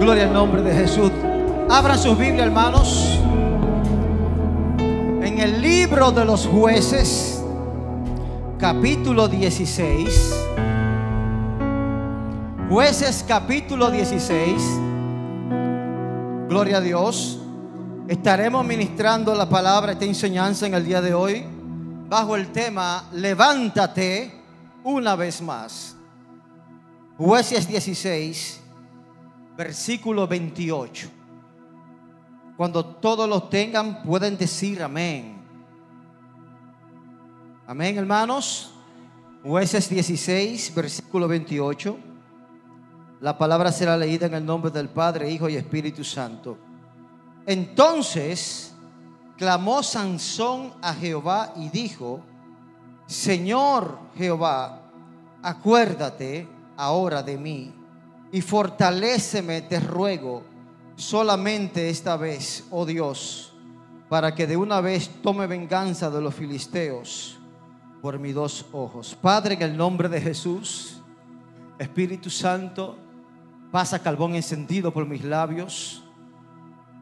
Gloria al nombre de Jesús. Abran sus Biblias, hermanos, en el libro de los Jueces, capítulo 16. Jueces, capítulo 16. Gloria a Dios. Estaremos ministrando la palabra, esta enseñanza en el día de hoy, bajo el tema levántate una vez más. Jueces 16, versículo 28. Cuando todos los tengan, pueden decir amén. Amén, hermanos. Jueces 16, versículo 28. La palabra será leída en el nombre del Padre, Hijo y Espíritu Santo. Entonces clamó Sansón a Jehová y dijo: Señor Jehová, acuérdate ahora de mí y fortaléceme, te ruego, solamente esta vez, oh Dios, para que de una vez tome venganza de los filisteos por mis dos ojos. Padre, en el nombre de Jesús, Espíritu Santo, pasa carbón encendido por mis labios.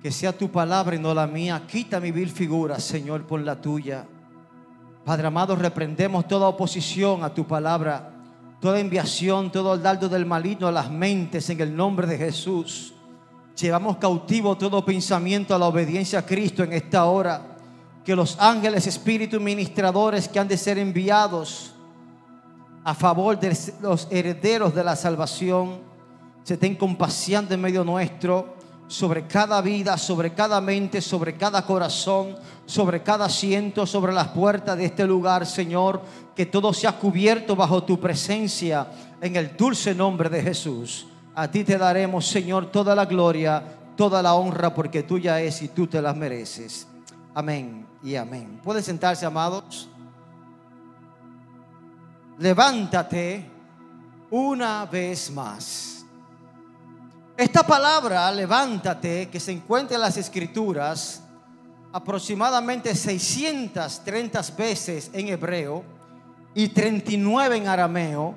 Que sea tu palabra y no la mía. Quita mi vil figura, Señor, por la tuya. Padre amado, reprendemos toda oposición a tu palabra, toda enviación, todo el dardo del maligno a las mentes en el nombre de Jesús. Llevamos cautivo todo pensamiento a la obediencia a Cristo en esta hora. Que los ángeles, espíritus ministradores que han de ser enviados a favor de los herederos de la salvación se estén compaseando en medio nuestro, sobre cada vida, sobre cada mente, sobre cada corazón, sobre cada asiento, sobre las puertas de este lugar, Señor. Que todo sea cubierto bajo tu presencia en el dulce nombre de Jesús. A ti te daremos, Señor, toda la gloria, toda la honra, porque tuya es y tú te las mereces. Amén y amén. Pueden sentarse, amados. Levántate una vez más. Esta palabra, levántate, que se encuentra en las Escrituras aproximadamente 630 veces en hebreo y 39 en arameo,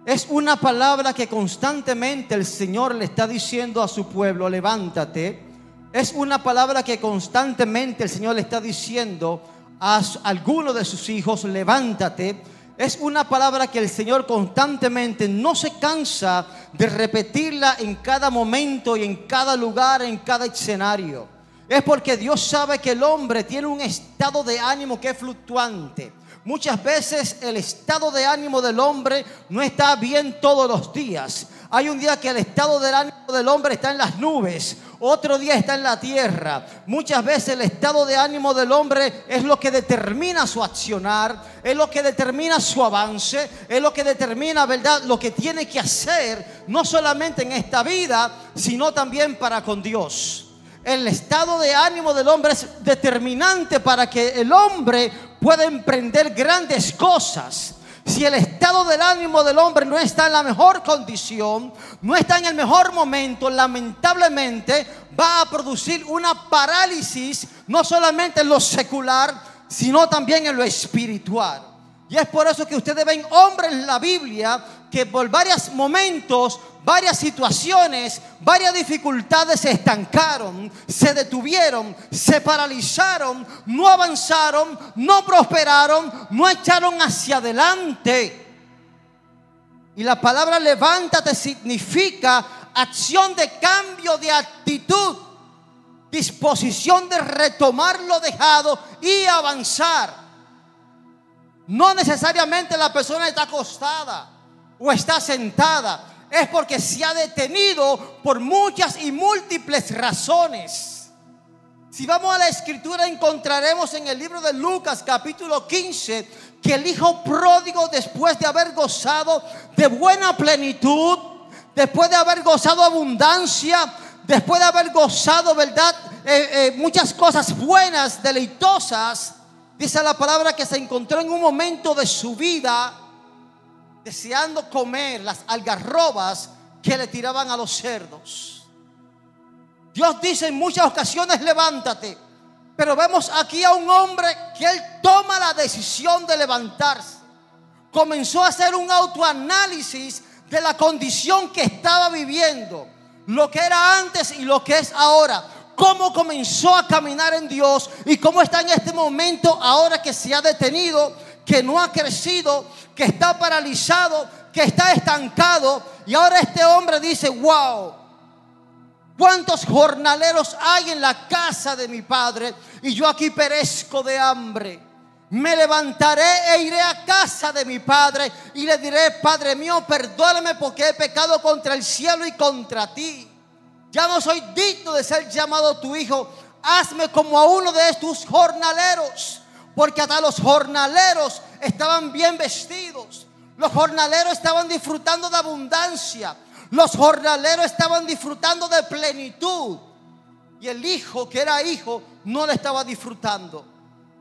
es una palabra que constantemente el Señor le está diciendo a su pueblo: levántate. Es una palabra que constantemente el Señor le está diciendo a alguno de sus hijos: levántate. Es una palabra que el Señor constantemente no se cansa de repetirla en cada momento y en cada lugar, en cada escenario. Es porque Dios sabe que el hombre tiene un estado de ánimo que es fluctuante. Muchas veces el estado de ánimo del hombre no está bien todos los días. Hay un día que el estado del ánimo del hombre está en las nubes, otro día está en la tierra. Muchas veces el estado de ánimo del hombre es lo que determina su accionar, es lo que determina su avance, es lo que determina, ¿verdad?, lo que tiene que hacer, no solamente en esta vida, sino también para con Dios. El estado de ánimo del hombre es determinante para que el hombre pueda emprender grandes cosas. Si el estado del ánimo del hombre no está en la mejor condición, no está en el mejor momento, lamentablemente va a producir una parálisis, no solamente en lo secular, sino también en lo espiritual. Y es por eso que ustedes ven hombres en la Biblia que por varios momentos, varias situaciones, varias dificultades se estancaron, se detuvieron, se paralizaron, no avanzaron, no prosperaron, no echaron hacia adelante. Y la palabra levántate significa acción de cambio de actitud, disposición de retomar lo dejado y avanzar. No necesariamente la persona está acostada o está sentada. Es porque se ha detenido por muchas y múltiples razones. Si vamos a la Escritura, encontraremos en el libro de Lucas capítulo 15 que el hijo pródigo, después de haber gozado de buena plenitud, después de haber gozado abundancia, después de haber gozado, ¿verdad?, muchas cosas buenas, deleitosas, dice la palabra que se encontró en un momento de su vida deseando comer las algarrobas que le tiraban a los cerdos. Dios dice en muchas ocasiones: levántate. Pero vemos aquí a un hombre que él toma la decisión de levantarse. Comenzó a hacer un autoanálisis de la condición que estaba viviendo. lo que era antes y lo que es ahora. Cómo comenzó a caminar en Dios y cómo está en este momento ahora que se ha detenido, que no ha crecido, que está paralizado, que está estancado. Y ahora este hombre dice: wow, ¿cuántos jornaleros hay en la casa de mi padre? Y yo aquí perezco de hambre. Me levantaré e iré a casa de mi padre y le diré: Padre mío, perdóname porque he pecado contra el cielo y contra ti. Ya no soy digno de ser llamado tu hijo. Hazme como a uno de tus jornaleros. Porque hasta los jornaleros estaban bien vestidos. Los jornaleros estaban disfrutando de abundancia. Los jornaleros estaban disfrutando de plenitud. Y el hijo, que era hijo, no le estaba disfrutando,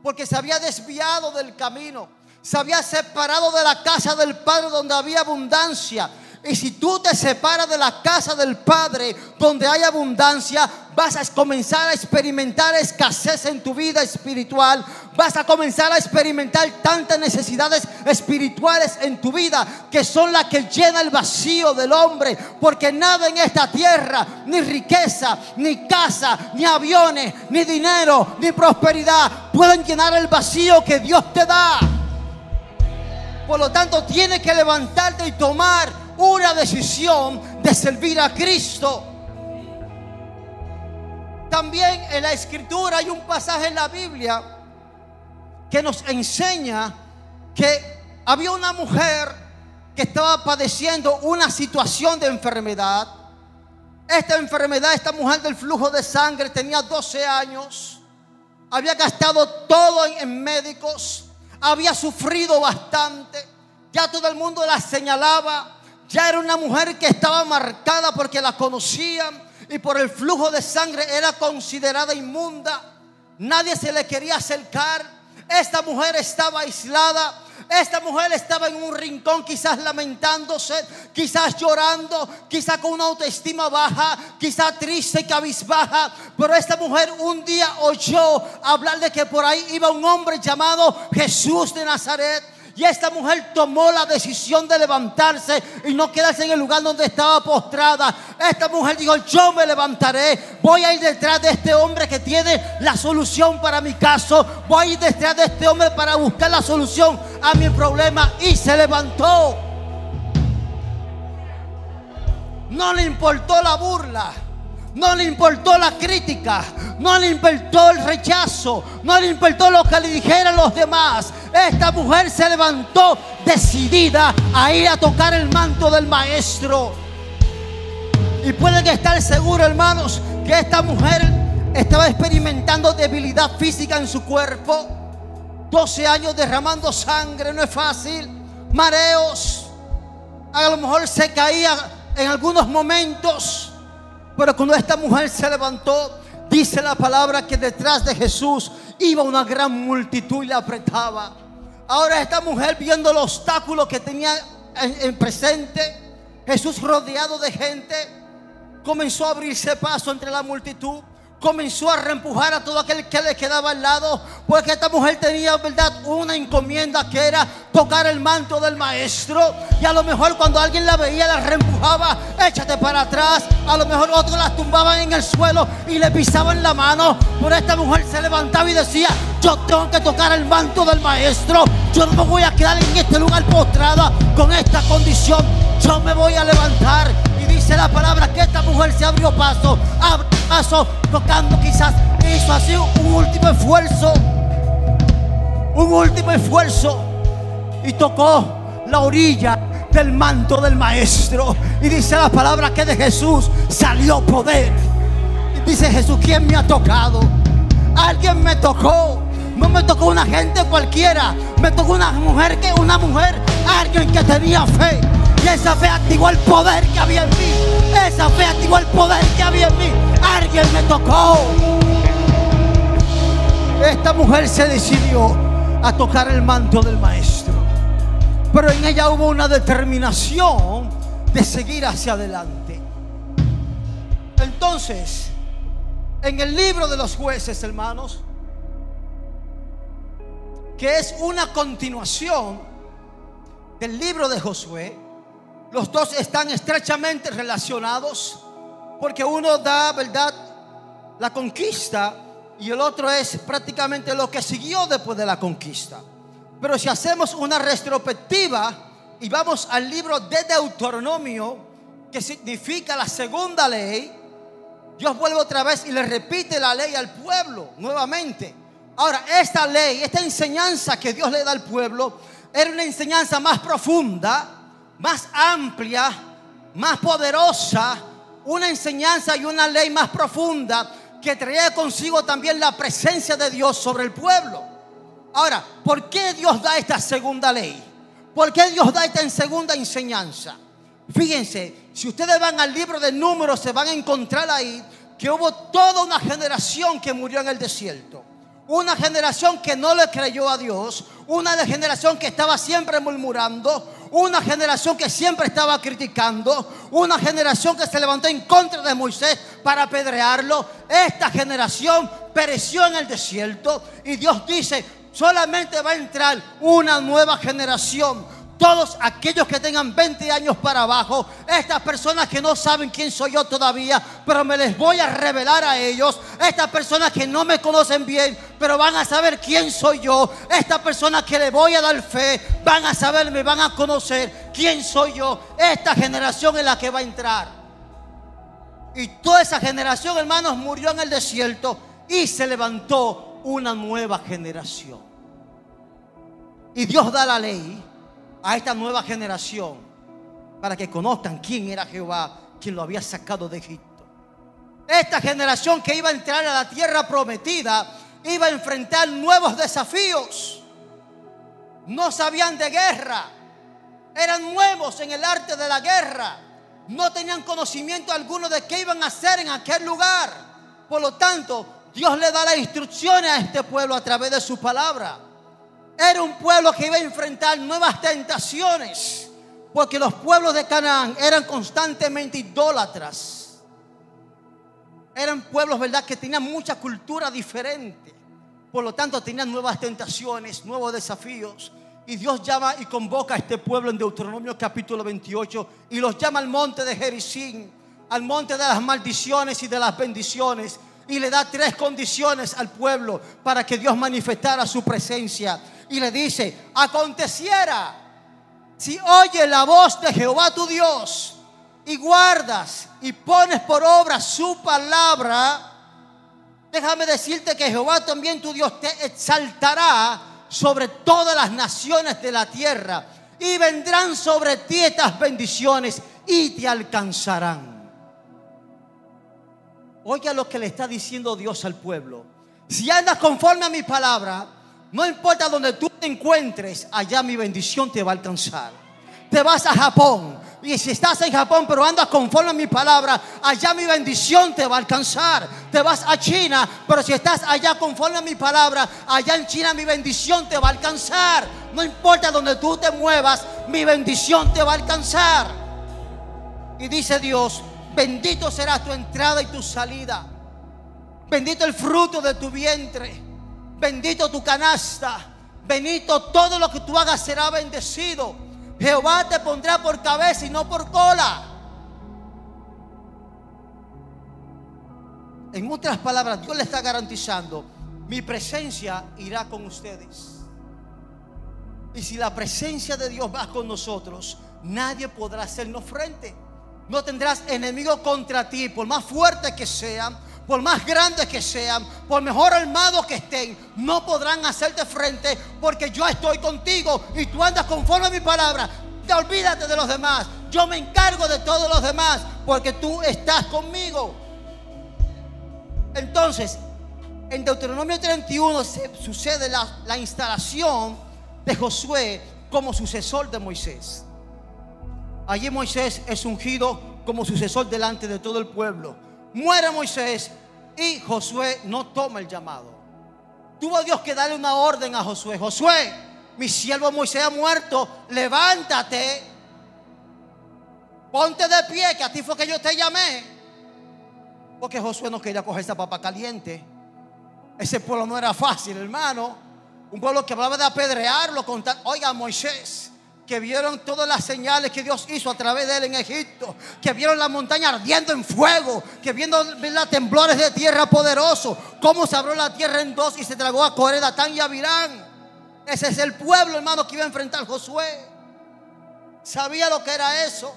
porque se había desviado del camino, se había separado de la casa del Padre donde había abundancia. Y si tú te separas de la casa del Padre donde hay abundancia, vas a comenzar a experimentar escasez en tu vida espiritual. Vas a comenzar a experimentar tantas necesidades espirituales en tu vida, que son las que llenan el vacío del hombre. Porque nada en esta tierra, ni riqueza, ni casa, ni aviones, ni dinero, ni prosperidad, pueden llenar el vacío que Dios te da. Por lo tanto, tienes que levantarte y tomar una decisión de servir a Cristo. También en la Escritura hay un pasaje en la Biblia que nos enseña que había una mujer que estaba padeciendo una situación de enfermedad. Esta enfermedad, esta mujer del flujo de sangre, tenía 12 años. Había gastado todo en médicos. Había sufrido bastante. Ya todo el mundo la señalaba. Ya era una mujer que estaba marcada porque la conocían, y por el flujo de sangre era considerada inmunda. Nadie se le quería acercar. Esta mujer estaba aislada. Esta mujer estaba en un rincón, quizás lamentándose, quizás llorando, quizás con una autoestima baja, quizás triste y cabizbaja. Pero esta mujer un día oyó hablar de que por ahí iba un hombre llamado Jesús de Nazaret. Y esta mujer tomó la decisión de levantarse y no quedarse en el lugar donde estaba postrada. Esta mujer dijo: yo me levantaré, voy a ir detrás de este hombre que tiene la solución para mi caso. Voy a ir detrás de este hombre para buscar la solución a mi problema. Y se levantó. No le importó la burla, no le importó la crítica, no le importó el rechazo, no le importó lo que le dijeran los demás. Esta mujer se levantó decidida a ir a tocar el manto del maestro. Y pueden estar seguros, hermanos, que esta mujer estaba experimentando debilidad física en su cuerpo. 12 años derramando sangre no es fácil. Mareos, a lo mejor se caía en algunos momentos. Pero cuando esta mujer se levantó, dice la palabra que detrás de Jesús iba una gran multitud y la apretaba. Ahora esta mujer, viendo el obstáculo que tenía en presente, Jesús rodeado de gente, comenzó a abrirse paso entre la multitud. Comenzó a reempujar a todo aquel que le quedaba al lado, porque esta mujer tenía, verdad, una encomienda que era tocar el manto del maestro. Y a lo mejor cuando alguien la veía, la reempujaba: échate para atrás. A lo mejor otros la tumbaban en el suelo y le pisaban la mano. Pero esta mujer se levantaba y decía: yo tengo que tocar el manto del maestro. Yo no me voy a quedar en este lugar postrada con esta condición. Yo me voy a levantar. Y dice la palabra que esta mujer se abrió paso, tocando, quizás hizo así un último esfuerzo, y tocó la orilla del manto del maestro. Y dice la palabra que de Jesús salió poder. Y dice Jesús: ¿quién me ha tocado? Alguien me tocó. No me tocó una gente cualquiera, me tocó una mujer, alguien que tenía fe. Y esa fe activó el poder que había en mí. Esa fe activó el poder que había en mí. Alguien me tocó. Esta mujer se decidió a tocar el manto del maestro, pero en ella hubo una determinación de seguir hacia adelante. Entonces, en el libro de los Jueces, hermanos, que es una continuación del libro de Josué, los dos están estrechamente relacionados. porque uno da, ¿verdad?, la conquista y el otro es prácticamente lo que siguió después de la conquista. Pero si hacemos una retrospectiva y vamos al libro de Deuteronomio, que significa la segunda ley, Dios vuelve otra vez y le repite la ley al pueblo nuevamente. Ahora, esta ley, esta enseñanza que Dios le da al pueblo, era una enseñanza más profunda, más amplia, más poderosa, una enseñanza y una ley más profunda que traía consigo también la presencia de Dios sobre el pueblo. Ahora, ¿por qué Dios da esta segunda ley? ¿Por qué Dios da esta segunda enseñanza? Fíjense, si ustedes van al libro de Números, se van a encontrar ahí que hubo toda una generación que murió en el desierto. Una generación que no le creyó a Dios, una generación que estaba siempre murmurando, una generación que siempre estaba criticando, una generación que se levantó en contra de Moisés para apedrearlo. Esta generación pereció en el desierto y Dios dice: solamente va a entrar una nueva generación. Todos aquellos que tengan 20 años para abajo, estas personas que no saben quién soy yo todavía, pero me les voy a revelar a ellos. Estas personas que no me conocen bien, pero van a saber quién soy yo. Estas personas que le voy a dar fe, van a saber, me van a conocer quién soy yo. Esta generación es la que va a entrar. Y toda esa generación, hermanos, murió en el desierto y se levantó una nueva generación. Y Dios da la ley a esta nueva generación para que conozcan quién era Jehová, quien lo había sacado de Egipto. Esta generación que iba a entrar a la tierra prometida iba a enfrentar nuevos desafíos. No sabían de guerra, eran nuevos en el arte de la guerra, no tenían conocimiento alguno de qué iban a hacer en aquel lugar. Por lo tanto, Dios le da las instrucciones a este pueblo a través de su palabra. Era un pueblo que iba a enfrentar nuevas tentaciones, porque los pueblos de Canaán eran constantemente idólatras. Eran pueblos, ¿verdad?, que tenían mucha cultura diferente. Por lo tanto, tenían nuevas tentaciones, nuevos desafíos. Y Dios llama y convoca a este pueblo en Deuteronomio capítulo 28 y los llama al monte de Gerizim, al monte de las maldiciones y de las bendiciones. Y le da 3 condiciones al pueblo para que Dios manifestara su presencia. Y le dice: aconteciera, si oyes la voz de Jehová tu Dios y guardas y pones por obra su palabra, déjame decirte que Jehová también tu Dios te exaltará sobre todas las naciones de la tierra, y vendrán sobre ti estas bendiciones y te alcanzarán. Oiga lo que le está diciendo Dios al pueblo: si andas conforme a mi palabra, no importa donde tú te encuentres, allá mi bendición te va a alcanzar. Te vas a Japón, y si estás en Japón pero andas conforme a mi palabra, allá mi bendición te va a alcanzar. Te vas a China, pero si estás allá conforme a mi palabra, allá en China mi bendición te va a alcanzar. No importa donde tú te muevas, mi bendición te va a alcanzar. Y dice Dios: bendito será tu entrada y tu salida, bendito el fruto de tu vientre, bendito tu canasta, bendito todo lo que tú hagas será bendecido. Jehová te pondrá por cabeza y no por cola. En otras palabras, Dios le está garantizando: mi presencia irá con ustedes. Y si la presencia de Dios va con nosotros, nadie podrá hacernos frente. No tendrás enemigos contra ti, por más fuertes que sean, por más grandes que sean, por mejor armados que estén, no podrán hacerte frente, porque yo estoy contigo y tú andas conforme a mi palabra. Te olvídate de los demás, yo me encargo de todos los demás, porque tú estás conmigo. Entonces, en Deuteronomio 31 sucede la instalación de Josué como sucesor de Moisés. Allí Moisés es ungido como sucesor delante de todo el pueblo. Muere Moisés y Josué no toma el llamado. Tuvo Dios que darle una orden a Josué: Josué, mi siervo Moisés ha muerto, levántate, ponte de pie, que a ti fue que yo te llamé. Porque Josué no quería coger esa papa caliente. Ese pueblo no era fácil, hermano. Un pueblo que hablaba de apedrearlo. Oiga, Moisés, que vieron todas las señales que Dios hizo a través de él en Egipto, que vieron la montaña ardiendo en fuego, que vieron los temblores de tierra poderosos, cómo se abrió la tierra en dos y se tragó a Coré, Datán y Abirán. Ese es el pueblo, hermano, que iba a enfrentar Josué. Sabía lo que era eso.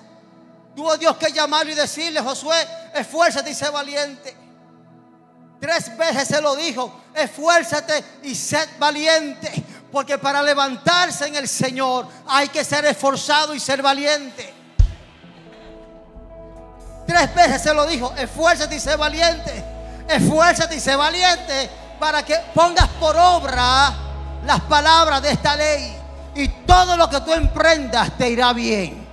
Tuvo Dios que llamarlo y decirle: Josué, esfuérzate y sé valiente. 3 veces se lo dijo: esfuérzate y sé valiente. Porque para levantarse en el Señor hay que ser esforzado y ser valiente. 3 veces se lo dijo: esfuérzate y sé valiente. Esfuérzate y sé valiente para que pongas por obra las palabras de esta ley. Y todo lo que tú emprendas te irá bien.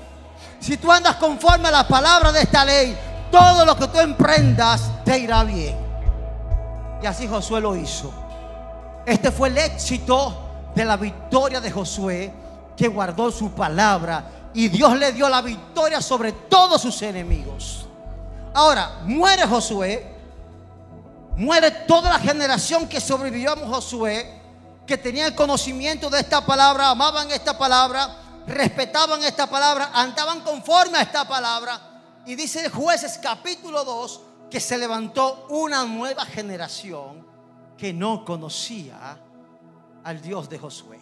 Si tú andas conforme a las palabras de esta ley, todo lo que tú emprendas te irá bien. Y así Josué lo hizo. Este fue el éxito de la victoria de Josué, que guardó su palabra, y Dios le dio la victoria sobre todos sus enemigos. Ahora muere Josué, muere toda la generación que sobrevivió a Josué, que tenía el conocimiento de esta palabra, amaban esta palabra, respetaban esta palabra, andaban conforme a esta palabra. Y dice Jueces capítulo 2 que se levantó una nueva generación que no conocía al Dios de Josué.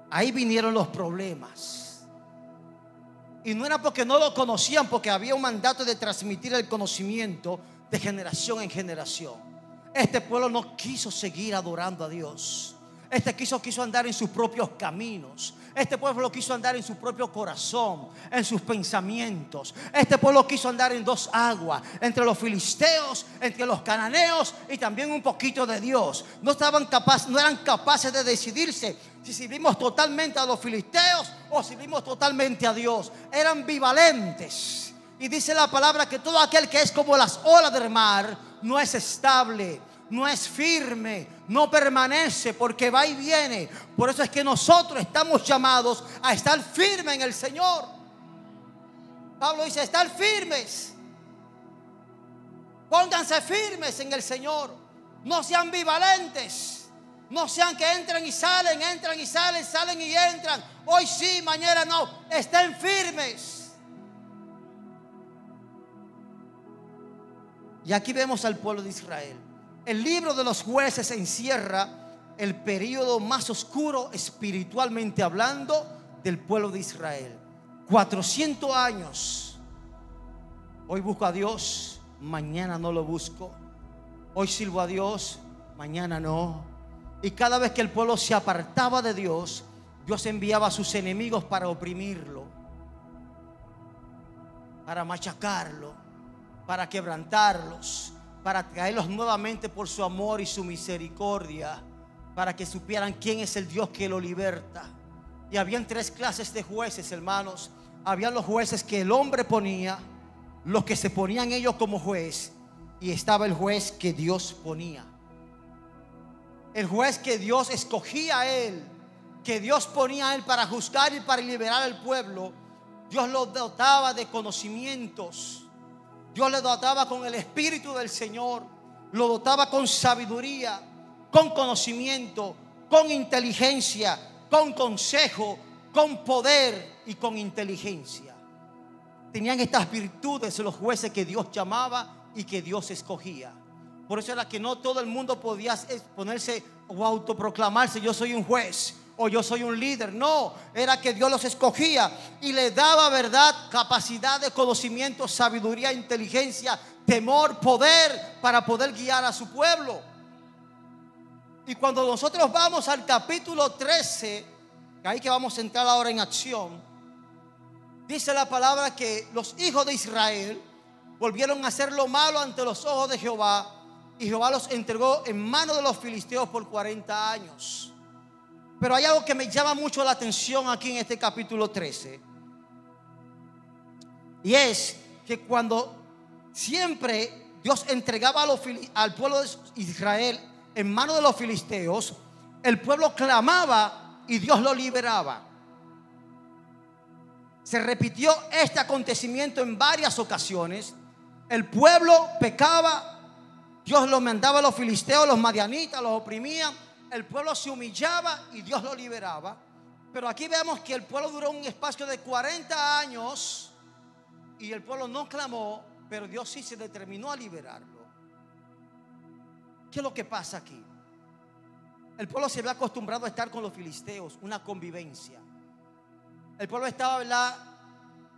Ahí vinieron los problemas. Y no era porque no lo conocían, porque había un mandato de transmitir el conocimiento de generación en generación. Este pueblo no quiso seguir adorando a Dios. Este quiso andar en sus propios caminos. Este pueblo quiso andar en su propio corazón, en sus pensamientos. Este pueblo quiso andar en 2 aguas, entre los filisteos, entre los cananeos y también un poquito de Dios. No eran capaces de decidirse si servimos totalmente a los filisteos o servimos totalmente a Dios. Eran ambivalentes. Y dice la palabra que todo aquel que es como las olas del mar no es estable, no es firme, no permanece, porque va y viene. Por eso es que nosotros estamos llamados a estar firmes en el Señor. Pablo dice: estar firmes. Pónganse firmes en el Señor. No sean ambivalentes. No sean que entran y salen, salen y entran. Hoy sí, mañana no. Estén firmes. Y aquí vemos al pueblo de Israel. El libro de los Jueces encierra el periodo más oscuro espiritualmente hablando del pueblo de Israel. 400 años. Hoy busco a Dios, mañana no lo busco. Hoy sirvo a Dios, mañana no. Y cada vez que el pueblo se apartaba de Dios, Dios enviaba a sus enemigos para oprimirlo, para machacarlo, para quebrantarlos, para traerlos nuevamente por su amor y su misericordia, para que supieran quién es el Dios que lo liberta. Y habían 3 clases de jueces, hermanos. Habían los jueces que el hombre ponía, los que se ponían ellos como juez, y estaba el juez que Dios ponía. El juez que Dios escogía a él, que Dios ponía a él para juzgar y para liberar al pueblo. Dios lo dotaba de conocimientos. Dios le dotaba con el Espíritu del Señor. Lo dotaba con sabiduría, con conocimiento, con inteligencia, con consejo, con poder y con inteligencia. Tenían estas virtudes los jueces que Dios llamaba y que Dios escogía. Por eso era que no todo el mundo podía ponerse o autoproclamarse: yo soy un juez o yo soy un líder. No, era que Dios los escogía y le daba, verdad, capacidad de conocimiento, sabiduría, inteligencia, temor, poder para poder guiar a su pueblo. Y cuando nosotros vamos al capítulo 13, ahí que vamos a entrar ahora en acción, dice la palabra que los hijos de Israel volvieron a hacer lo malo ante los ojos de Jehová, y Jehová los entregó en manos de los filisteos por 40 años. Pero hay algo que me llama mucho la atención aquí en este capítulo 13. Y que cuando siempre Dios entregaba al pueblo de Israel en manos de los filisteos, el pueblo clamaba y Dios lo liberaba. Se repitió este acontecimiento en varias ocasiones. El pueblo pecaba, Dios lo mandaba a los filisteos, los madianitas, los oprimían. El pueblo se humillaba y Dios lo liberaba. Pero aquí vemos que el pueblo duró un espacio de 40 años y el pueblo no clamó, pero Dios sí se determinó a liberarlo. ¿Qué es lo que pasa aquí? El pueblo se había acostumbrado a estar con los filisteos, una convivencia. El pueblo estaba, ¿verdad?,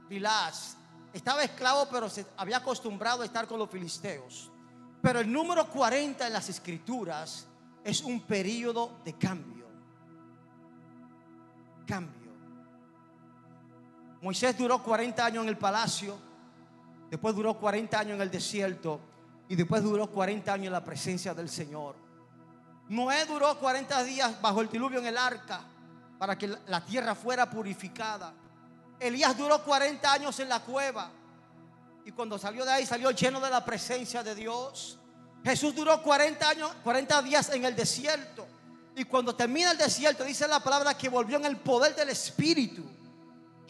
relax, estaba esclavo, pero se había acostumbrado a estar con los filisteos. Pero el número 40 en las escrituras es un periodo de cambio. Cambio. Moisés duró 40 años en el palacio, después duró 40 años en el desierto y después duró 40 años en la presencia del Señor. Noé duró 40 días bajo el diluvio en el arca para que la tierra fuera purificada. Elías duró 40 años en la cueva y cuando salió de ahí salió lleno de la presencia de Dios. Jesús duró 40 días en el desierto y cuando termina el desierto dice la palabra que volvió en el poder del Espíritu.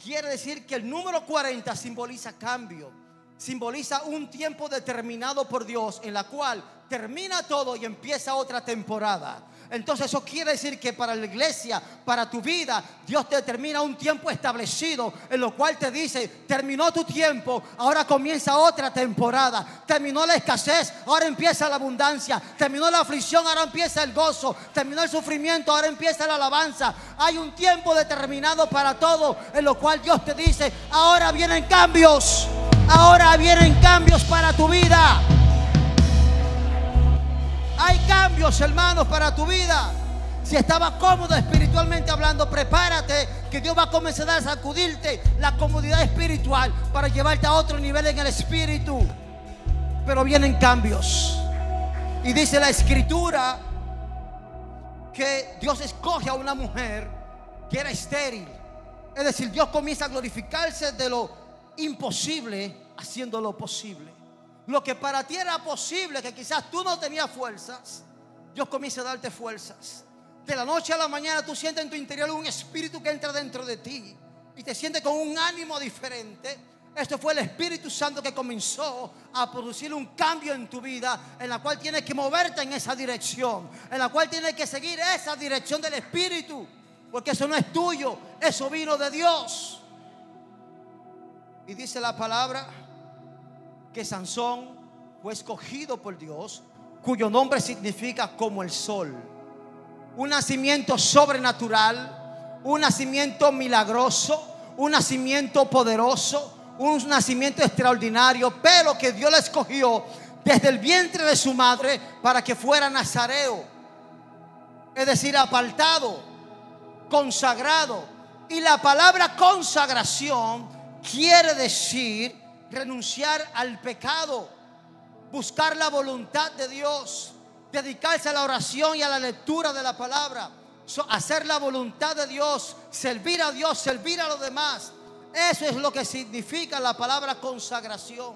Quiere decir que el número 40 simboliza cambio, simboliza un tiempo determinado por Dios en la cual termina todo y empieza otra temporada. Entonces eso quiere decir que para la iglesia, para tu vida, Dios te determina un tiempo establecido en lo cual te dice: terminó tu tiempo, ahora comienza otra temporada. Terminó la escasez, ahora empieza la abundancia. Terminó la aflicción, ahora empieza el gozo. Terminó el sufrimiento, ahora empieza la alabanza. Hay un tiempo determinado para todo en lo cual Dios te dice: ahora vienen cambios. Ahora vienen cambios para tu vida. Hay cambios, hermanos, para tu vida. Si estabas cómodo espiritualmente hablando, prepárate, que Dios va a comenzar a sacudirte la comodidad espiritual para llevarte a otro nivel en el espíritu. Pero vienen cambios. Y dice la escritura que Dios escoge a una mujer que era estéril. Es decir, Dios comienza a glorificarse de lo imposible haciendo lo posible. Lo que para ti era posible, que quizás tú no tenías fuerzas, Dios comienza a darte fuerzas. De la noche a la mañana tú sientes en tu interior un espíritu que entra dentro de ti y te sientes con un ánimo diferente. Esto fue el Espíritu Santo que comenzó a producir un cambio en tu vida, en la cual tienes que moverte en esa dirección, en la cual tienes que seguir esa dirección del Espíritu, porque eso no es tuyo, eso vino de Dios. Y dice la palabra que Sansón fue escogido por Dios, cuyo nombre significa como el sol. Un nacimiento sobrenatural, un nacimiento milagroso, un nacimiento poderoso, un nacimiento extraordinario, pero que Dios le escogió desde el vientre de su madre para que fuera nazareo, es decir, apartado, consagrado. Y la palabra consagración quiere decir renunciar al pecado, buscar la voluntad de Dios, dedicarse a la oración y a la lectura de la palabra, hacer la voluntad de Dios, servir a Dios, servir a los demás. Eso es lo que significa la palabra consagración.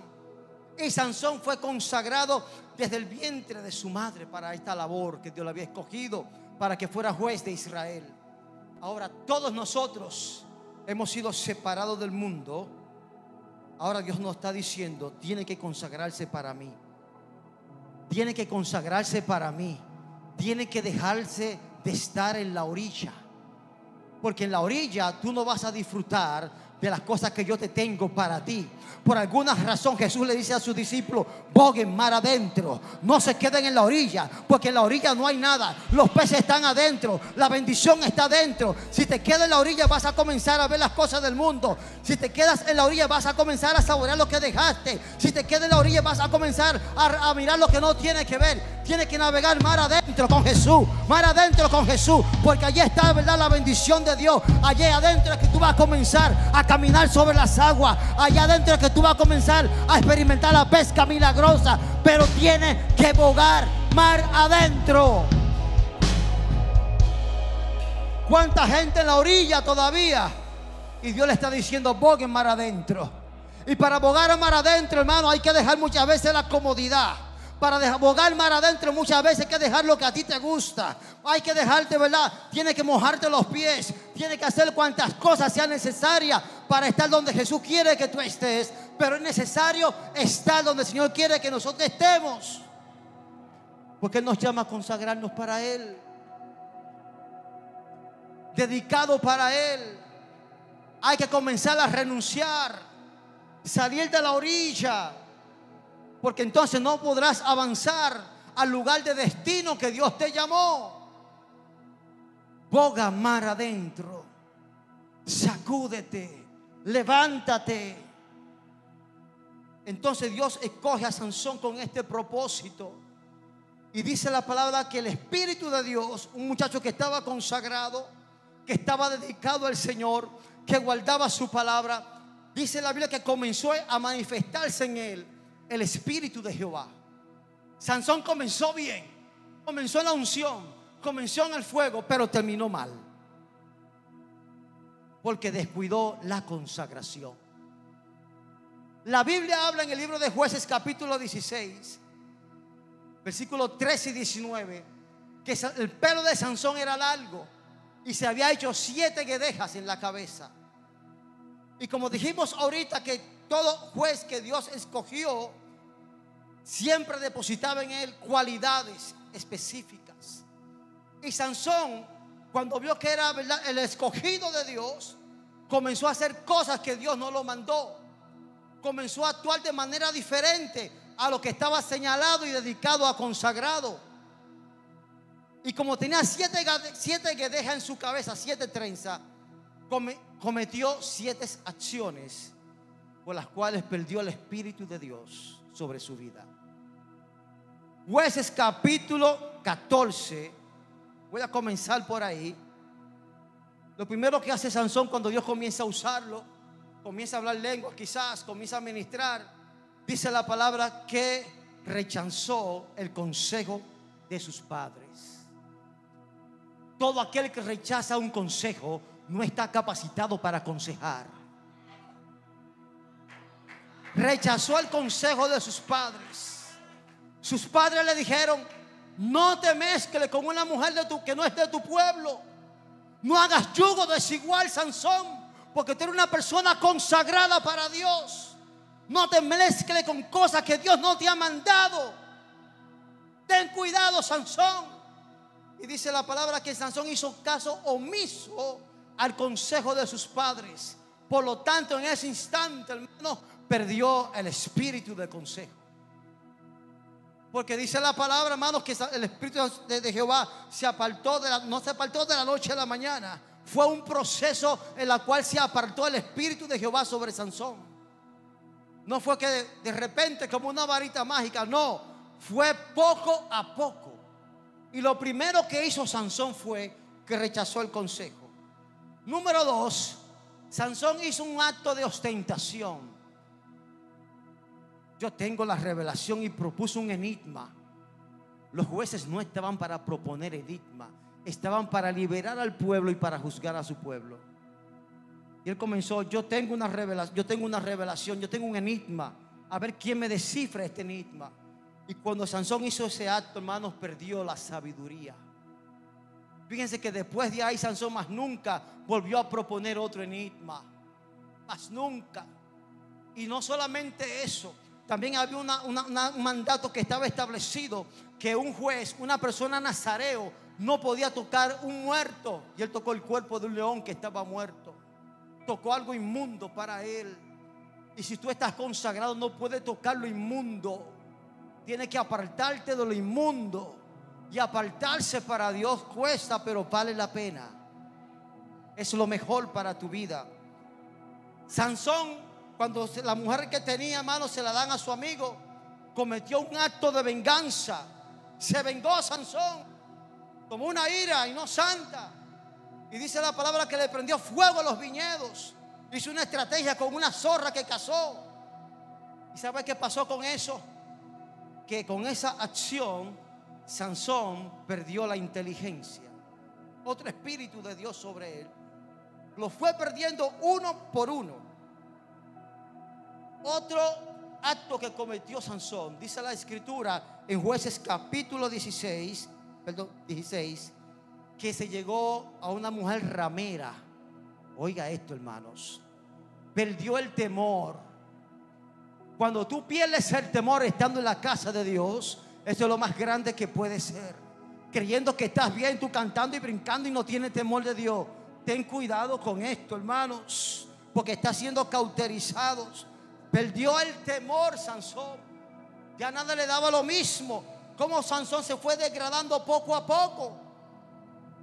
Y Sansón fue consagrado desde el vientre de su madre para esta labor que Dios le había escogido, para que fuera juez de Israel. Ahora todos nosotros hemos sido separados del mundo. Ahora Dios nos está diciendo: tiene que consagrarse para mí. Tiene que consagrarse para mí. Tiene que dejarse de estar en la orilla, porque en la orilla tú no vas a disfrutar de las cosas que yo te tengo para ti. Por alguna razón Jesús le dice a sus discípulos: boguen mar adentro, no se queden en la orilla, porque en la orilla no hay nada. Los peces están adentro, la bendición está adentro. Si te quedas en la orilla vas a comenzar a ver las cosas del mundo. Si te quedas en la orilla vas a comenzar a saborear lo que dejaste. Si te quedas en la orilla vas a comenzar a mirar lo que no tienes que ver. Tienes que navegar mar adentro con Jesús, mar adentro con Jesús, porque allí está, ¿verdad?, la bendición de Dios. Allí adentro es que tú vas a comenzar a caminar sobre las aguas. Allá adentro es que tú vas a comenzar a experimentar la pesca milagrosa. Pero tienes que bogar mar adentro. ¿Cuánta gente en la orilla todavía? Y Dios le está diciendo: boguen mar adentro. Y para bogar mar adentro, hermano, hay que dejar muchas veces la comodidad. Para bogar mar adentro muchas veces hay que dejar lo que a ti te gusta. Hay que dejarte, ¿verdad? Tienes que mojarte los pies. Tienes que hacer cuantas cosas sean necesarias para estar donde Jesús quiere que tú estés. Pero es necesario estar donde el Señor quiere que nosotros estemos, porque Él nos llama a consagrarnos para Él. dedicado para Él. Hay que comenzar a renunciar, salir de la orilla, porque entonces no podrás avanzar al lugar de destino que Dios te llamó. Boga mar adentro, sacúdete, levántate. Entonces Dios escoge a Sansón con este propósito. Y dice la palabra que el Espíritu de Dios, un muchacho que estaba consagrado, que estaba dedicado al Señor, que guardaba su palabra, dice la Biblia que comenzó a manifestarse en él el Espíritu de Jehová. Sansón comenzó bien, comenzó en la unción, comenzó en el fuego, pero terminó mal, porque descuidó la consagración. La Biblia habla en el libro de Jueces capítulo 16, versículos 13 y 19, que el pelo de Sansón era largo y se había hecho 7 guedejas en la cabeza. Y como dijimos ahorita, que todo juez que Dios escogió siempre depositaba en él cualidades específicas. Y Sansón, cuando vio que era, ¿verdad?, el escogido de Dios, comenzó a hacer cosas que Dios no lo mandó. Comenzó a actuar de manera diferente a lo que estaba señalado y dedicado a consagrado. Y como tenía 7 guedejas en su cabeza, 7 trenzas, cometió 7 acciones por las cuales perdió el Espíritu de Dios sobre su vida. Jueces capítulo 14, voy a comenzar por ahí. Lo primero que hace Sansón cuando Dios comienza a usarlo, comienza a hablar lenguas, quizás comienza a ministrar, dice la palabra que rechazó el consejo de sus padres. Todo aquel que rechaza un consejo no está capacitado para aconsejar. Rechazó el consejo de sus padres. Sus padres le dijeron: no te mezcles con una mujer que no es de tu pueblo. No hagas yugo desigual, Sansón, porque tú eres una persona consagrada para Dios. No te mezcles con cosas que Dios no te ha mandado. Ten cuidado, Sansón. Y dice la palabra que Sansón hizo caso omiso al consejo de sus padres. Por lo tanto, en ese instante, hermano, perdió el espíritu de consejo. Porque dice la palabra, hermanos, que el Espíritu de Jehová no se apartó de la noche a la mañana. Fue un proceso en el cual se apartó el Espíritu de Jehová sobre Sansón. No fue que de repente, como una varita mágica, no. Fue poco a poco. Y lo primero que hizo Sansón fue que rechazó el consejo. Número 2, Sansón hizo un acto de ostentación. Yo tengo la revelación y propuso un enigma. Los jueces no estaban para proponer enigma, estaban para liberar al pueblo y para juzgar a su pueblo. Y él comenzó: yo tengo una revelación, yo tengo un enigma, a ver quién me descifra este enigma. Y cuando Sansón hizo ese acto, hermanos, perdió la sabiduría. Fíjense que después de ahí Sansón más nunca volvió a proponer otro enigma, más nunca. Y no solamente eso, también había un mandato que estaba establecido, que un juez, una persona nazareo, no podía tocar un muerto. Y él tocó el cuerpo de un león que estaba muerto. Tocó algo inmundo para él. Y si tú estás consagrado, no puedes tocar lo inmundo. Tienes que apartarte de lo inmundo. Y apartarse para Dios cuesta, pero vale la pena. Es lo mejor para tu vida. Sansón, cuando la mujer que tenía, hermano, se la dan a su amigo, cometió un acto de venganza. Se vengó Sansón, tomó una ira y no santa. Y dice la palabra que le prendió fuego a los viñedos. Hizo una estrategia con una zorra que cazó. ¿Y sabe qué pasó con eso? Que con esa acción Sansón perdió la inteligencia. Otro espíritu de Dios sobre él. Lo fue perdiendo uno por uno. Otro acto que cometió Sansón, dice la escritura en Jueces capítulo 16, que se llegó a una mujer ramera. Oiga esto, hermanos. Perdió el temor. Cuando tú pierdes el temor estando en la casa de Dios, eso es lo más grande que puede ser. Creyendo que estás bien, tú cantando y brincando y no tienes temor de Dios. Ten cuidado con esto, hermanos, porque está siendo cauterizado. Perdió el temor Sansón. Ya nada le daba lo mismo. Como Sansón se fue degradando poco a poco.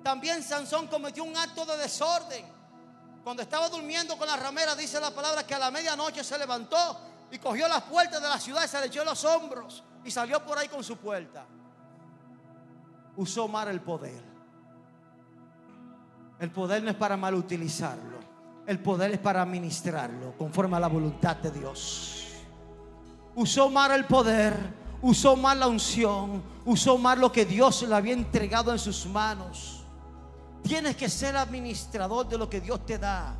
También Sansón cometió un acto de desorden. Cuando estaba durmiendo con la ramera, dice la palabra que a la medianoche se levantó y cogió las puertas de la ciudad y se le echó en los hombros y salió por ahí con su puerta. Usó mal el poder. El poder no es para mal utilizarlo. El poder es para administrarlo conforme a la voluntad de Dios. Usó mal el poder, usó mal la unción, usó mal lo que Dios le había entregado en sus manos. Tienes que ser administrador de lo que Dios te da.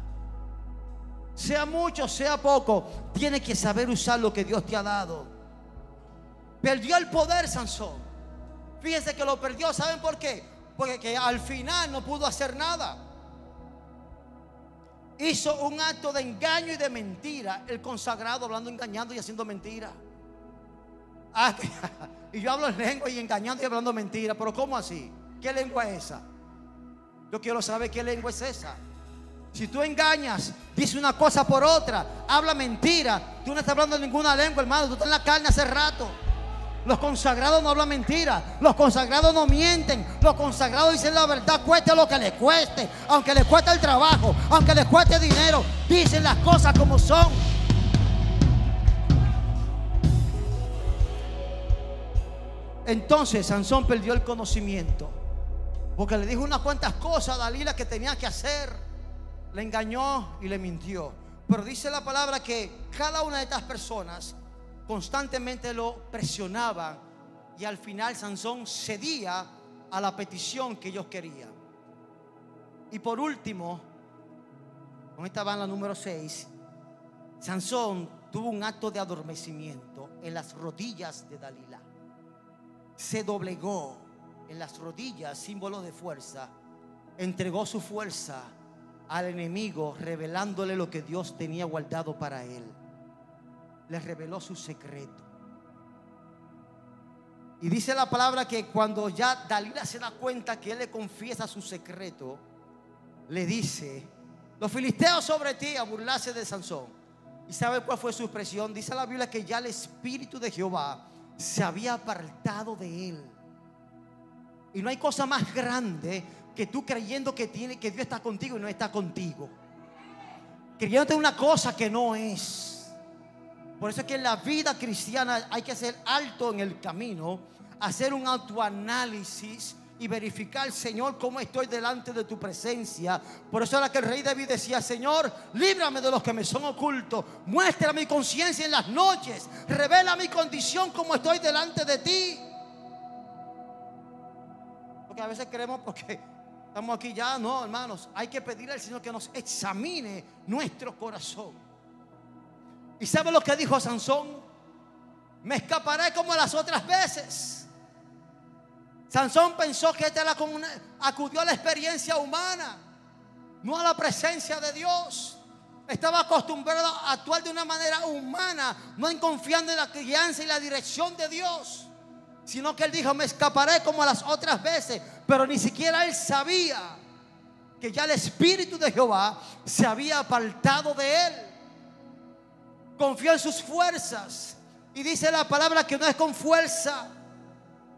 Sea mucho, sea poco, tienes que saber usar lo que Dios te ha dado. Perdió el poder Sansón. Fíjense que lo perdió. ¿Saben por qué? Porque que al final no pudo hacer nada. Hizo un acto de engaño y de mentira. El consagrado hablando, engañando y haciendo mentira. Y yo hablo en lengua y engañando y hablando mentira. Pero ¿cómo así? ¿Qué lengua es esa? Yo quiero saber qué lengua es esa. Si tú engañas, dices una cosa por otra, habla mentira, tú no estás hablando ninguna lengua, hermano. Tú estás en la carne hace rato. Los consagrados no hablan mentira. Los consagrados no mienten. Los consagrados dicen la verdad, cueste lo que les cueste. Aunque les cueste el trabajo, aunque les cueste dinero, dicen las cosas como son. Entonces Sansón perdió el conocimiento, porque le dijo unas cuantas cosas a Dalila que tenía que hacer. Le engañó y le mintió. Pero dice la palabra que cada una de estas personas constantemente lo presionaban, y al final Sansón cedía a la petición que ellos querían. Y por último, con esta va en la número 6, Sansón tuvo un acto de adormecimiento en las rodillas de Dalila. Se doblegó en las rodillas, símbolo de fuerza. Entregó su fuerza al enemigo, revelándole lo que Dios tenía guardado para él. Le reveló su secreto. Y dice la palabra que cuando ya Dalila se da cuenta que él le confiesa su secreto, le dice: los filisteos sobre ti, a burlarse de Sansón. ¿Y sabe cuál fue su expresión? Dice la Biblia que ya el Espíritu de Jehová se había apartado de él. Y no hay cosa más grande que tú creyendo que Dios está contigo y no está contigo, creyéndote una cosa que no es. Por eso es que en la vida cristiana hay que ser alto en el camino, hacer un autoanálisis y verificar: Señor, cómo estoy delante de tu presencia. Por eso era que el rey David decía: Señor, líbrame de los que me son ocultos, muestra mi conciencia en las noches, revela mi condición como estoy delante de ti. Porque a veces creemos porque estamos aquí ya, no, hermanos, hay que pedirle al Señor que nos examine nuestro corazón. ¿Y sabe lo que dijo Sansón? Me escaparé como las otras veces. Sansón pensó que acudió a la experiencia humana, no a la presencia de Dios. Estaba acostumbrado a actuar de una manera humana, no confiando en la guianza y la dirección de Dios, sino que él dijo: me escaparé como las otras veces. Pero ni siquiera él sabía que ya el Espíritu de Jehová se había apartado de él. Confió en sus fuerzas, y dice la palabra que no es con fuerza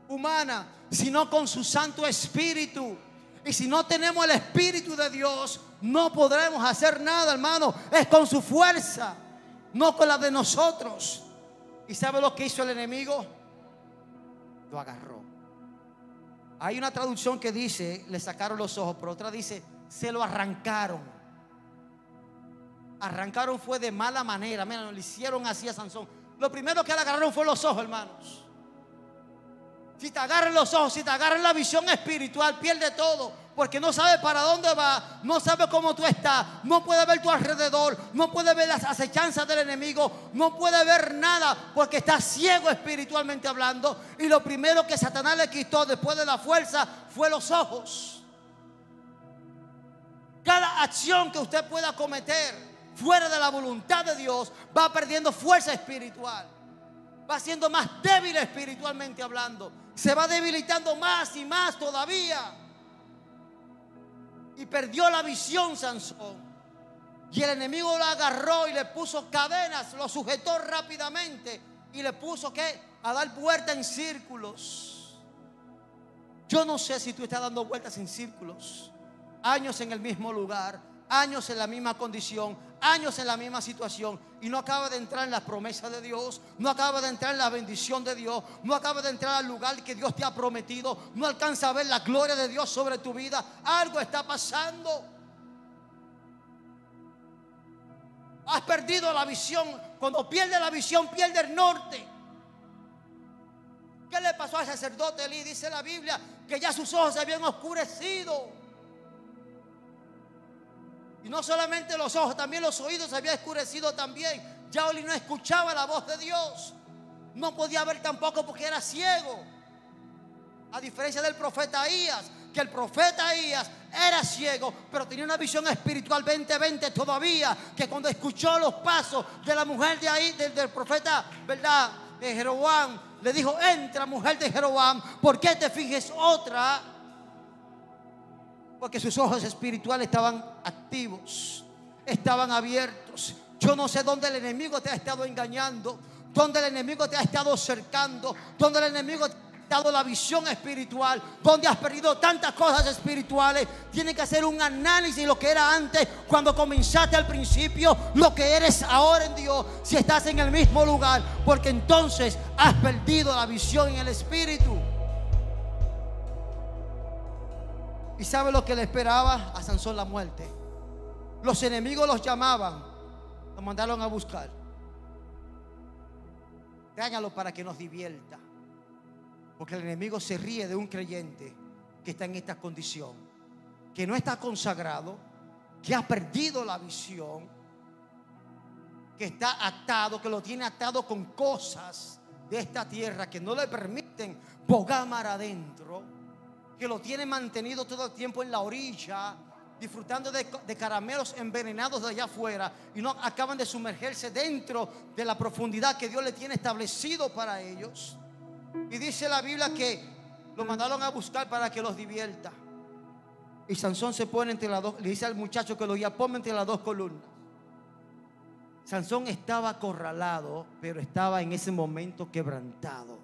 humana, sino con su Santo Espíritu. Y si no tenemos el Espíritu de Dios, no podremos hacer nada, hermano. Es con su fuerza, no con la de nosotros. ¿Y sabe lo que hizo el enemigo? Lo agarró. Hay una traducción que dice: le sacaron los ojos, pero otra dice: se lo arrancaron. Arrancaron fue de mala manera. Mira, le hicieron así a Sansón. Lo primero que le agarraron fue los ojos, hermanos. Si te agarran los ojos, si te agarran la visión espiritual, pierde todo, porque no sabe para dónde va, no sabe cómo tú estás, no puede ver tu alrededor, no puede ver las acechanzas del enemigo, no puede ver nada, porque está ciego espiritualmente hablando. Y lo primero que Satanás le quitó después de la fuerza fue los ojos. Cada acción que usted pueda cometer fuera de la voluntad de Dios va perdiendo fuerza espiritual, va siendo más débil espiritualmente hablando, se va debilitando más y más todavía. y perdió la visión Sansón. Y el enemigo lo agarró y le puso cadenas, lo sujetó rápidamente y le puso a dar vueltas en círculos. Yo no sé si tú estás dando vueltas en círculos, años en el mismo lugar, años en la misma condición, años en la misma situación, y no acaba de entrar en la promesa de Dios, no acaba de entrar en la bendición de Dios, no acaba de entrar al lugar que Dios te ha prometido, no alcanza a ver la gloria de Dios sobre tu vida. Algo está pasando. Has perdido la visión. Cuando pierde la visión, pierde el norte. ¿Qué le pasó al sacerdote Elí? Dice la Biblia que ya sus ojos se habían oscurecido. Y no solamente los ojos, también los oídos se habían oscurecido también. Ya Elí no escuchaba la voz de Dios. No podía ver tampoco porque era ciego. A diferencia del profeta Ahías, que el profeta Ahías era ciego, pero tenía una visión espiritual 20-20 todavía, que cuando escuchó los pasos de la mujer de ahí, del profeta, ¿verdad?, de Jeroboam, le dijo: entra, mujer de Jeroboam, ¿por qué te fijes otra? Porque sus ojos espirituales estaban activos, estaban abiertos. Yo no sé dónde el enemigo te ha estado engañando, dónde el enemigo te ha estado cercando, dónde el enemigo te ha dado la visión espiritual, donde has perdido tantas cosas espirituales. Tienes que hacer un análisis de lo que era antes, cuando comenzaste al principio, lo que eres ahora en Dios, si estás en el mismo lugar, porque entonces has perdido la visión en el espíritu. ¿Y sabe lo que le esperaba a Sansón? La muerte. Los enemigos los llamaban, lo mandaron a buscar. Tráiganlo para que nos divierta. Porque el enemigo se ríe de un creyente que está en esta condición, que no está consagrado, que ha perdido la visión, que está atado, que lo tiene atado con cosas de esta tierra que no le permiten bogar mar adentro, que lo tiene mantenido todo el tiempo en la orilla, disfrutando de caramelos envenenados de allá afuera, y no acaban de sumergerse dentro de la profundidad que Dios le tiene establecido para ellos. Y dice la Biblia que lo mandaron a buscar para que los divierta. Y Sansón se pone entre las dos, le dice al muchacho que lo guía: ponme entre las dos columnas. Sansón estaba acorralado, pero estaba en ese momento quebrantado.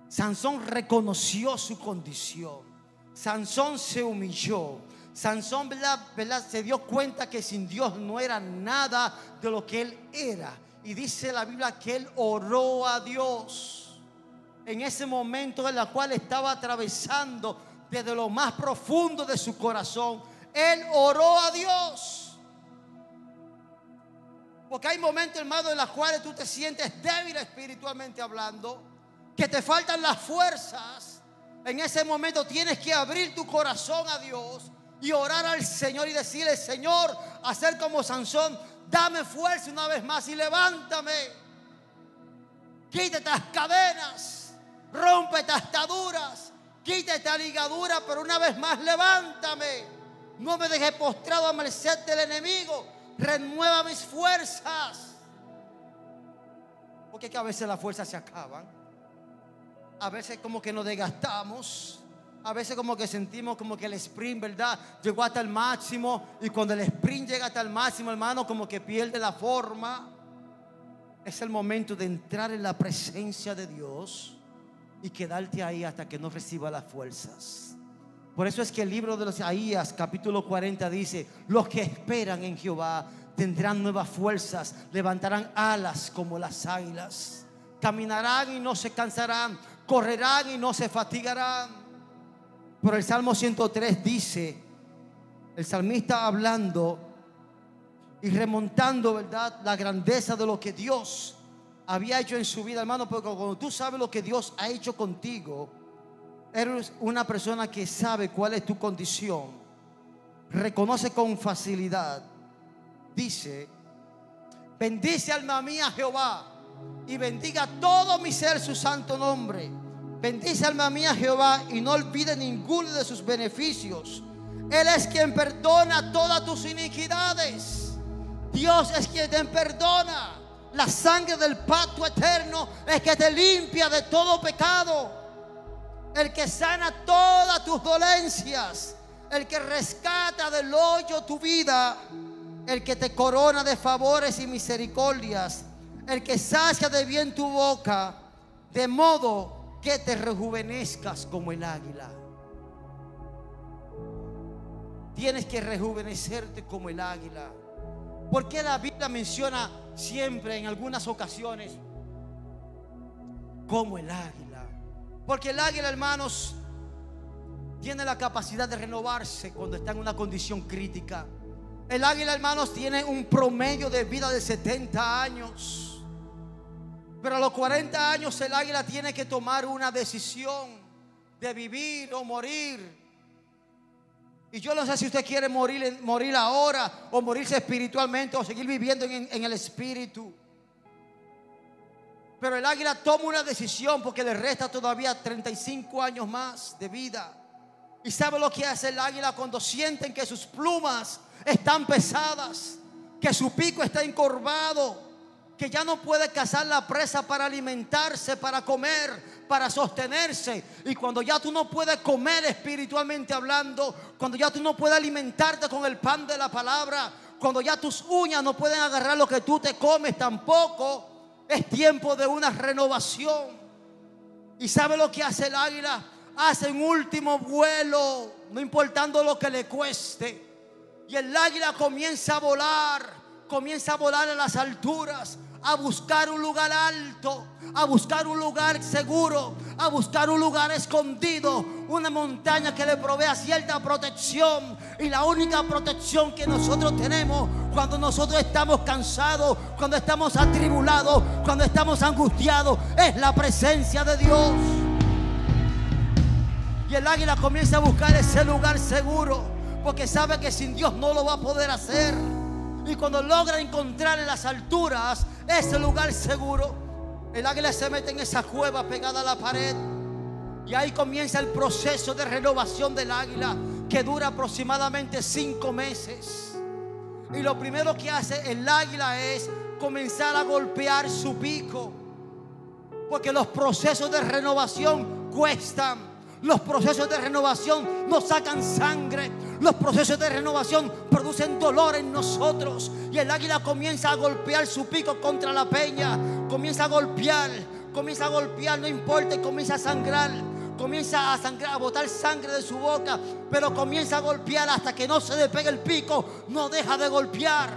Sansón reconoció su condición. Sansón se humilló. Sansón, ¿verdad? Se dio cuenta que sin Dios no era nada de lo que él era. Y dice la Biblia que él oró a Dios en ese momento en el cual estaba atravesando desde lo más profundo de su corazón. Él oró a Dios. Porque hay momentos, hermano, en los cuales tú te sientes débil espiritualmente hablando, que te faltan las fuerzas. En ese momento tienes que abrir tu corazón a Dios y orar al Señor y decirle: Señor, hacer como Sansón, dame fuerza una vez más y levántame. Quita estas cadenas, rompe estas ataduras, quita esta ligadura, pero una vez más levántame. No me dejes postrado a merced del enemigo. Renueva mis fuerzas. Porque es que a veces las fuerzas se acaban. A veces como que nos desgastamos. A veces como que sentimos como que el sprint, ¿verdad?, llegó hasta el máximo. Y cuando el sprint llega hasta el máximo, hermano, como que pierde la forma. Es el momento de entrar en la presencia de Dios y quedarte ahí hasta que no reciba las fuerzas. Por eso es que el libro de los Isaías capítulo 40 dice: los que esperan en Jehová tendrán nuevas fuerzas, levantarán alas como las águilas, caminarán y no se cansarán, correrán y no se fatigarán. Por el Salmo 103 dice, el salmista hablando y remontando, ¿verdad?, la grandeza de lo que Dios había hecho en su vida, hermano. Porque cuando tú sabes lo que Dios ha hecho contigo, eres una persona que sabe cuál es tu condición, reconoce con facilidad. Dice: bendice alma mía Jehová, y bendiga todo mi ser su santo nombre. Bendice alma mía Jehová, y no olvide ninguno de sus beneficios. Él es quien perdona todas tus iniquidades. Dios es quien te perdona. La sangre del pacto eterno es que te limpia de todo pecado. El que sana todas tus dolencias. el que rescata del hoyo tu vida, el que te corona de favores y misericordias, el que sacia de bien tu boca, de modo que te rejuvenezcas como el águila. Tienes que rejuvenecerte como el águila. ¿Por qué la Biblia menciona siempre en algunas ocasiones como el águila? Porque el águila, hermanos, tiene la capacidad de renovarse cuando está en una condición crítica. El águila, hermanos, tiene un promedio de vida de 70 años. Pero a los 40 años el águila tiene que tomar una decisión de vivir o morir. Y yo no sé si usted quiere morir ahora, o morirse espiritualmente, o seguir viviendo en el espíritu. Pero el águila toma una decisión porque le resta todavía 35 años más de vida. ¿Y sabe lo que hace el águila cuando sienten que sus plumas están pesadas, que su pico está encorvado, que ya no puede cazar la presa para alimentarse, para comer, para sostenerse? Y cuando ya tú no puedes comer espiritualmente hablando, cuando ya tú no puedes alimentarte con el pan de la palabra, cuando ya tus uñas no pueden agarrar lo que tú te comes tampoco, es tiempo de una renovación. ¿Y sabe lo que hace el águila? Hace un último vuelo, no importando lo que le cueste. Y el águila comienza a volar a las alturas, a buscar un lugar alto, a buscar un lugar seguro, a buscar un lugar escondido, una montaña que le provea cierta protección. Y la única protección que nosotros tenemos cuando nosotros estamos cansados, cuando estamos atribulados, cuando estamos angustiados, es la presencia de Dios. Y el águila comienza a buscar ese lugar seguro, porque sabe que sin Dios no lo va a poder hacer. Y cuando logra encontrar en las alturas ese lugar seguro, el águila se mete en esa cueva pegada a la pared. Y ahí comienza el proceso de renovación del águila, que dura aproximadamente 5 meses. Y lo primero que hace el águila es comenzar a golpear su pico, porque los procesos de renovación cuestan. Los procesos de renovación nos sacan sangre. Los procesos de renovación producen dolor en nosotros. Y el águila comienza a golpear su pico contra la peña. Comienza a golpear, no importa, y comienza a sangrar. Comienza a sangrar, a botar sangre de su boca. Pero comienza a golpear hasta que no se le pegue el pico. No deja de golpear.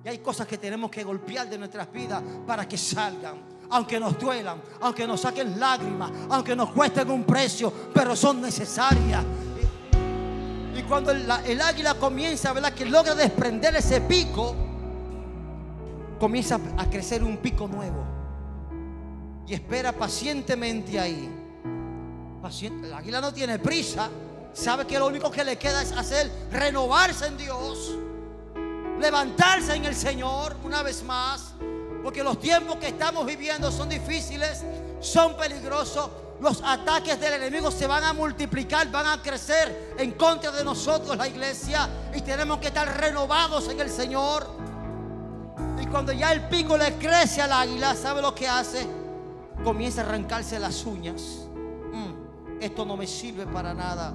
Y hay cosas que tenemos que golpear de nuestras vidas para que salgan. Aunque nos duelan, aunque nos saquen lágrimas, aunque nos cuesten un precio, pero son necesarias. Y cuando el águila comienza, ¿verdad?, que logra desprender ese pico, comienza a crecer un pico nuevo. Y espera pacientemente ahí. El águila no tiene prisa. Sabe que lo único que le queda es hacer, renovarse en Dios, levantarse en el Señor una vez más. Porque los tiempos que estamos viviendo son difíciles, son peligrosos. Los ataques del enemigo se van a multiplicar, van a crecer en contra de nosotros, la iglesia. Y tenemos que estar renovados en el Señor. Y cuando ya el pico le crece al águila, ¿sabe lo que hace? Comienza a arrancarse las uñas. Esto no me sirve para nada.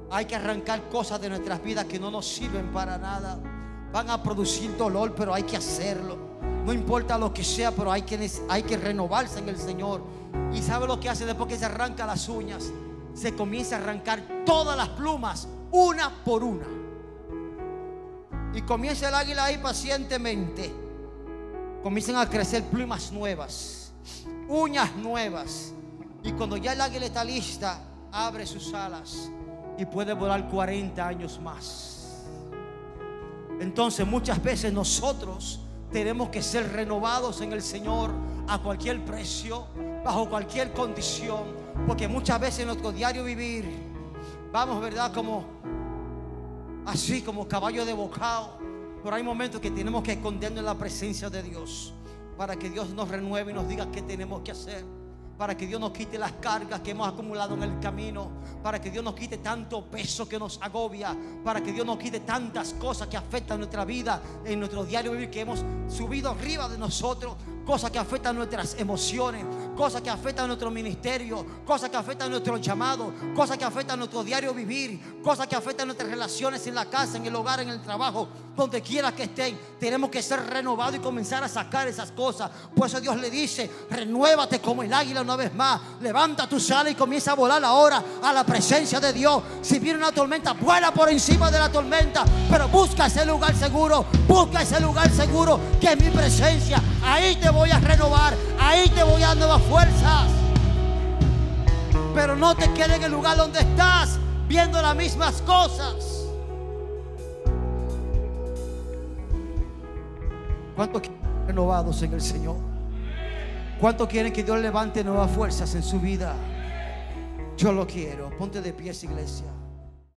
Hay que arrancar cosas de nuestras vidas que no nos sirven para nada. Van a producir dolor, pero hay que hacerlo. No importa lo que sea, pero hay que renovarse en el Señor. ¿Y sabe lo que hace después que se arranca las uñas? Se comienza a arrancar todas las plumas, una por una. Y comienza el águila ahí pacientemente. Comienzan a crecer plumas nuevas, uñas nuevas. Y cuando ya el águila está lista, abre sus alas y puede volar 40 años más. Entonces muchas veces nosotros tenemos que ser renovados en el Señor a cualquier precio, bajo cualquier condición, porque muchas veces en nuestro diario vivir vamos, ¿verdad?, como caballo de bocado. Pero hay momentos que tenemos que escondernos en la presencia de Dios para que Dios nos renueve y nos diga qué tenemos que hacer. para que Dios nos quite las cargas que hemos acumulado en el camino, para que Dios nos quite tanto peso que nos agobia, para que Dios nos quite tantas cosas que afectan nuestra vida, en nuestro diario vivir, que hemos subido arriba de nosotros, cosas que afectan nuestras emociones, cosas que afectan nuestro ministerio, cosas que afectan nuestro llamado, cosas que afectan nuestro diario vivir, cosas que afectan nuestras relaciones en la casa, en el hogar, en el trabajo, donde quiera que estén. Tenemos que ser renovados y comenzar a sacar esas cosas. Por eso Dios le dice: renuévate como el águila una vez más, levanta tus alas y comienza a volar ahora a la presencia de Dios. Si viene una tormenta, vuela por encima de la tormenta, pero busca ese lugar seguro, busca ese lugar seguro que es mi presencia. Ahí te voy a renovar, ahí te voy a dar nuevas fuerzas. Pero no te quedes en el lugar donde estás viendo las mismas cosas. ¿Cuántos quieren ser renovados en el Señor? ¿Cuántos quieren que Dios levante nuevas fuerzas en su vida? Yo lo quiero. Ponte de pie, iglesia.